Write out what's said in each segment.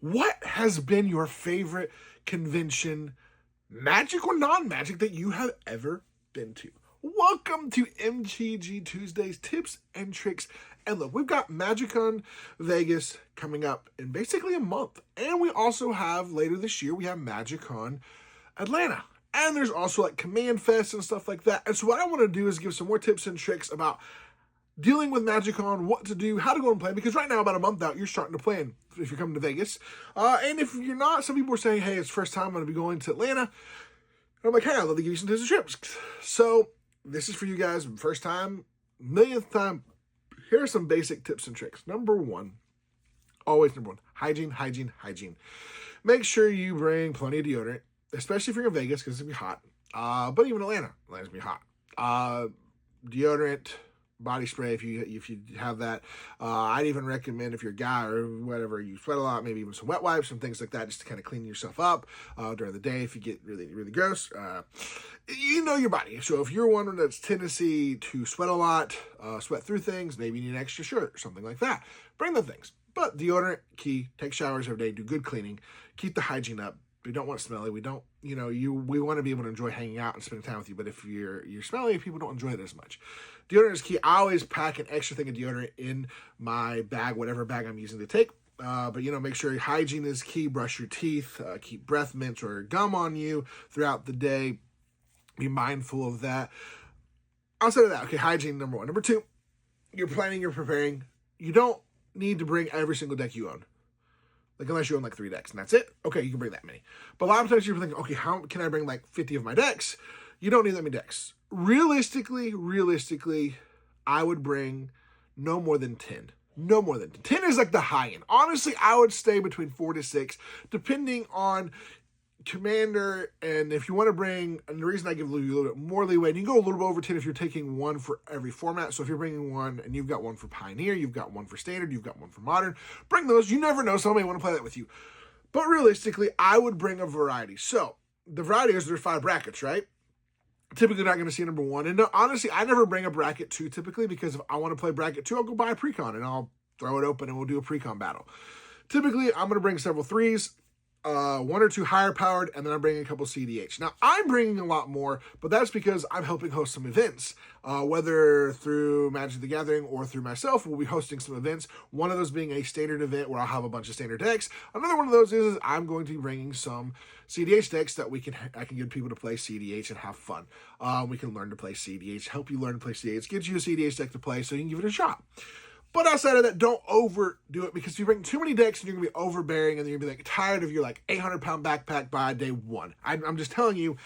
What has been your favorite convention, magic or non-magic, that you have ever been to? Welcome to MTG Tuesday's tips and tricks. And look, we've got MagicCon Vegas coming up in basically a month. And we also have, later this year, we have MagicCon Atlanta. And there's also like Command Fest and stuff like that. And so what I want to do is give some more tips and tricks about dealing with MagicCon, what to do, how to go and play, because right now, about a month out, you're starting to plan if you're coming to Vegas. And if you're not, some people are saying, hey, it's first time I'm going to be going to Atlanta. And I'm like, hey, I'd love to give you some tips and trips. So this is for you guys, first time, millionth time. Here are some basic tips and tricks. Number one, always number one, hygiene, hygiene, hygiene. Make sure you bring plenty of deodorant, especially if you're in Vegas, because it's going to be hot. But even Atlanta's going to be hot. Deodorant, body spray if you have that. I'd even recommend, if you're a guy or whatever, you sweat a lot, maybe even some wet wipes and things like that, just to kind of clean yourself up during the day if you get really, really gross. You know your body. So if you're one that's tendency to sweat a lot, sweat through things, maybe you need an extra shirt or something like that, bring the things. But deodorant, key. Take showers every day. Do good cleaning. Keep the hygiene up. We don't want smelly. We don't, we want to be able to enjoy hanging out and spending time with you. But if you're smelly, people don't enjoy it as much. Deodorant is key. I always pack an extra thing of deodorant in my bag, whatever bag I'm using to take. But make sure hygiene is key. Brush your teeth. Keep breath mints or gum on you throughout the day. Be mindful of that. Outside of that, okay, hygiene, number one. Number two, you're planning, you're preparing. You don't need to bring every single deck you own. Like, unless you own like 3 decks and that's it. Okay, you can bring that many. But a lot of times you're thinking, okay, how can I bring like 50 of my decks? You don't need that many decks. Realistically, I would bring no more than 10. No more than 10. 10 is like the high end. Honestly, I would stay between 4 to 6, depending on Commander, and if you want to bring, and the reason I give you a little bit more leeway, and you can go a little bit over 10 if you're taking one for every format. So if you're bringing one, and you've got one for Pioneer, you've got one for Standard, you've got one for Modern, bring those. You never know, somebody want to play that with you. But realistically, I would bring a variety. So the variety is there's 5 brackets, right? Typically not going to see number 1. And no, honestly, I never bring a bracket 2 typically, because if I want to play bracket 2, I'll go buy a precon and I'll throw it open and we'll do a precon battle. Typically, I'm going to bring several 3s. 1 or 2 higher powered, and then I'm bringing a couple CDH. Now, I'm bringing a lot more, but that's because I'm helping host some events. Whether through Magic the Gathering or through myself, we'll be hosting some events. One of those being a standard event where I'll have a bunch of standard decks. Another one of those is I'm going to be bringing some CDH decks that I can get people to play CDH and have fun. We can learn to play CDH, help you learn to play CDH, get you a CDH deck to play so you can give it a shot. But outside of that, don't overdo it, because if you bring too many decks and you're going to be overbearing, and then you're going to be like tired of your like 800-pound backpack by day 1. I'm just telling you,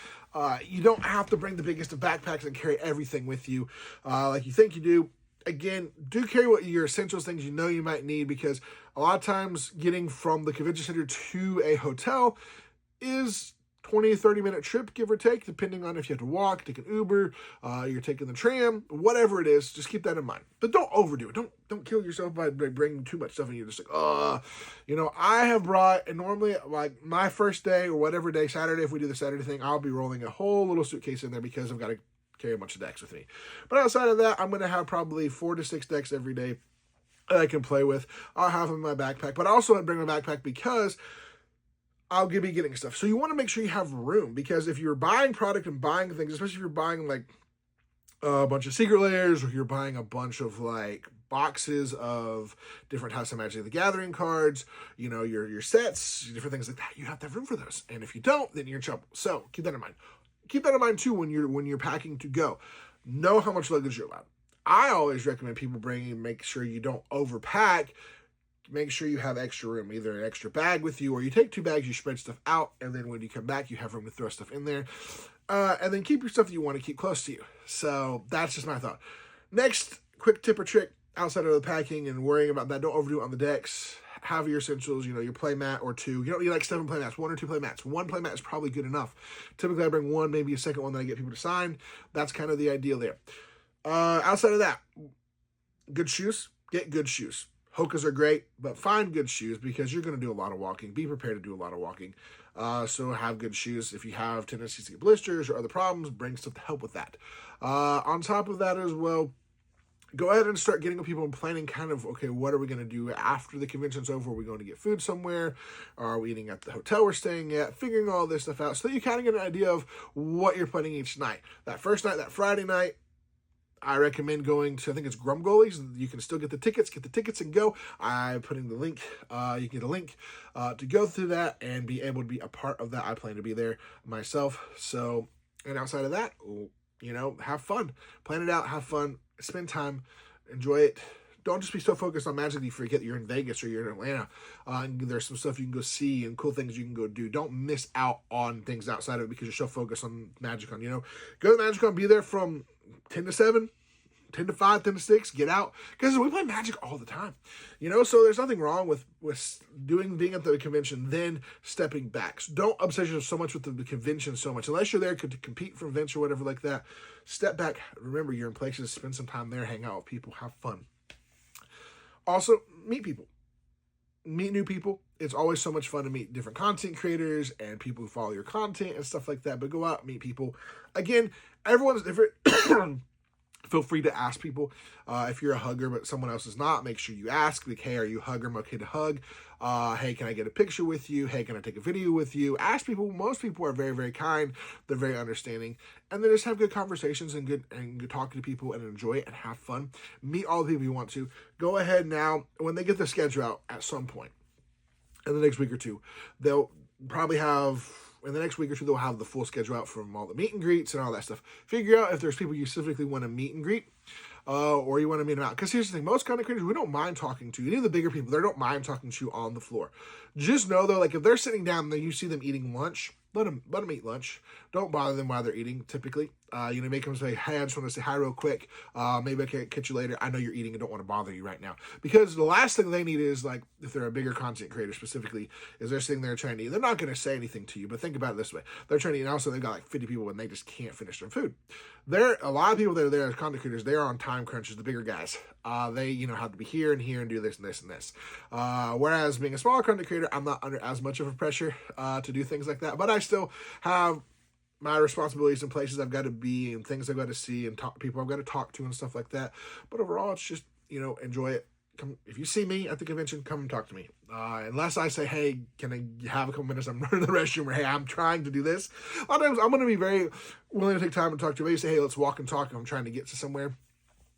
you don't have to bring the biggest of backpacks and carry everything with you like you think you do. Again, do carry what your essentials, things you know you might need, because a lot of times getting from the convention center to a hotel is 20, 30-minute trip, give or take, depending on if you have to walk, take an Uber, you're taking the tram, whatever it is, just keep that in mind. But don't overdo it. Don't kill yourself by bringing too much stuff and you're just like, I have brought, and normally, like, my first day or whatever day, Saturday, if we do the Saturday thing, I'll be rolling a whole little suitcase in there because I've got to carry a bunch of decks with me. But outside of that, I'm going to have probably 4 to 6 decks every day that I can play with. I'll have them in my backpack, but also I bring my backpack because I'll be getting stuff. So you want to make sure you have room, because if you're buying product and buying things, especially if you're buying like a bunch of Secret Layers, or you're buying a bunch of like boxes of different House of Magic the Gathering cards, your sets, different things like that, you have to have room for those. And if you don't, then you're in trouble. So keep that in mind. Keep that in mind too when you're packing to go. Know how much luggage you're allowed. I always recommend people make sure you don't overpack. Make sure you have extra room, either an extra bag with you, or you take 2 bags, you spread stuff out, and then when you come back, you have room to throw stuff in there. And then keep your stuff that you want to keep close to you. So that's just my thought. Next, quick tip or trick outside of the packing and worrying about that, don't overdo it on the decks. Have your essentials, your play mat or 2. You don't need like 7 play mats, 1 or 2 play mats. 1 play mat is probably good enough. Typically, I bring 1, maybe a second one that I get people to sign. That's kind of the ideal there. Outside of that, good shoes. Get good shoes. Hokas are great, but find good shoes, because you're going to do a lot of walking. Be prepared to do a lot of walking. So have good shoes. If you have tendencies to get blisters or other problems, bring stuff to help with that. On top of that as well, go ahead and start getting with people and planning kind of, okay, what are we going to do after the convention's over? Are we going to get food somewhere? Are we eating at the hotel we're staying at? Figuring all this stuff out so that you kind of get an idea of what you're planning each night. That first night, that Friday night, I recommend going to, I think it's Grumgoli's. You can still get the tickets and go. I'm putting the link, you can get a link to go through that and be able to be a part of that. I plan to be there myself. So, and outside of that, you know, have fun. Plan it out, have fun, spend time, enjoy it. Don't just be so focused on Magic that you forget that you're in Vegas or you're in Atlanta. And there's some stuff you can go see and cool things you can go do. Don't miss out on things outside of it because you're so focused on MagicCon. You know, go to MagicCon, be there from 10 to 7, 10 to 5, 10 to 6, get out. Because we play Magic all the time. You know, so there's nothing wrong with being at the convention, then stepping back. So don't obsess yourself so much with the convention so much. Unless you're there to compete for events or whatever like that, step back. Remember, you're in places, spend some time there, hang out with people, have fun. Also, meet people. Meet new people. It's always so much fun to meet different content creators and people who follow your content and stuff like that. But go out, meet people. Again, everyone's different. Feel free to ask people if you're a hugger, but someone else is not. Make sure you ask, like, hey, are you a hugger? I'm okay to hug. Hey, can I get a picture with you? Hey, can I take a video with you? Ask people. Most people are very, very kind. They're very understanding. And then just have good conversations and good talking to people and enjoy it and have fun. Meet all the people you want to. Go ahead now, when they get the schedule out at some point in the next week or two, they'll probably have... In the next week or two, they'll have the full schedule out from all the meet and greets and all that stuff. Figure out if there's people you specifically want to meet and greet, or you want to meet them out. Because here's the thing, most content creators, we don't mind talking to you. Any of the bigger people, they don't mind talking to you on the floor. Just know, though, like, if they're sitting down and you see them eating lunch, let them eat lunch. Don't bother them while they're eating, typically. You know, make them say, hey, I just want to say hi real quick. Maybe I can catch you later. I know you're eating and don't want to bother you right now. Because the last thing they need is, like, if they're a bigger content creator specifically, is they're sitting there trying to eat. They're not going to say anything to you, but think about it this way. They're trying to eat, and also they've got like 50 people and they just can't finish their food. A lot of people that are there as content creators, they're on time crunches, the bigger guys. They, you know, have to be here and here and do this and this and this. Whereas being a smaller content creator, I'm not under as much of a pressure to do things like that, but I still have my responsibilities and places I've got to be and things I've got to see and people I've got to talk to and stuff like that. But overall, it's just, you know, enjoy it. Come, if you see me at the convention, come and talk to me. Unless I say, hey, can I have a couple minutes? I'm running to the restroom, or hey, I'm trying to do this. A lot of times I'm going to be very willing to take time and talk to you. Maybe say, hey, let's walk and talk. I'm trying to get to somewhere.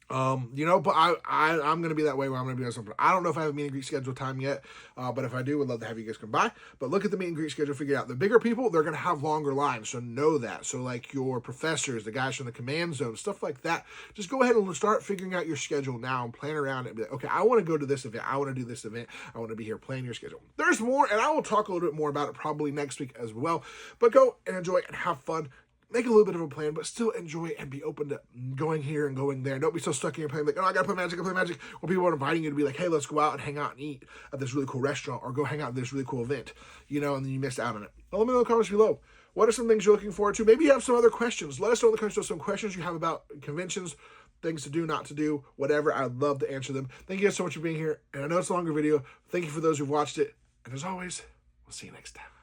You know, but I'm going to be that way where I'm going to be on something. I don't know if I have a meet and greet schedule time yet, but if I do, would love to have you guys come by. But look at the meet and greet schedule, figure it out. The bigger people, they're going to have longer lines, so know that. So like your professors, the guys from the command zone, stuff like that, just go ahead and start figuring out your schedule now and plan around it. And be like, okay, I want to go to this event. I want to do this event. I want to be here. Plan your schedule. There's more, and I will talk a little bit more about it probably next week as well. But go and enjoy and have fun. Make a little bit of a plan, but still enjoy it and be open to going here and going there. Don't be so stuck in your plan, like, oh, I gotta play Magic, When people are inviting you to be like, hey, let's go out and hang out and eat at this really cool restaurant or go hang out at this really cool event, you know, and then you missed out on it. Well, let me know in the comments below. What are some things you're looking forward to? Maybe you have some other questions. Let us know in the comments some questions you have about conventions, things to do, not to do, whatever. I'd love to answer them. Thank you guys so much for being here. And I know it's a longer video. Thank you for those who've watched it. And as always, we'll see you next time.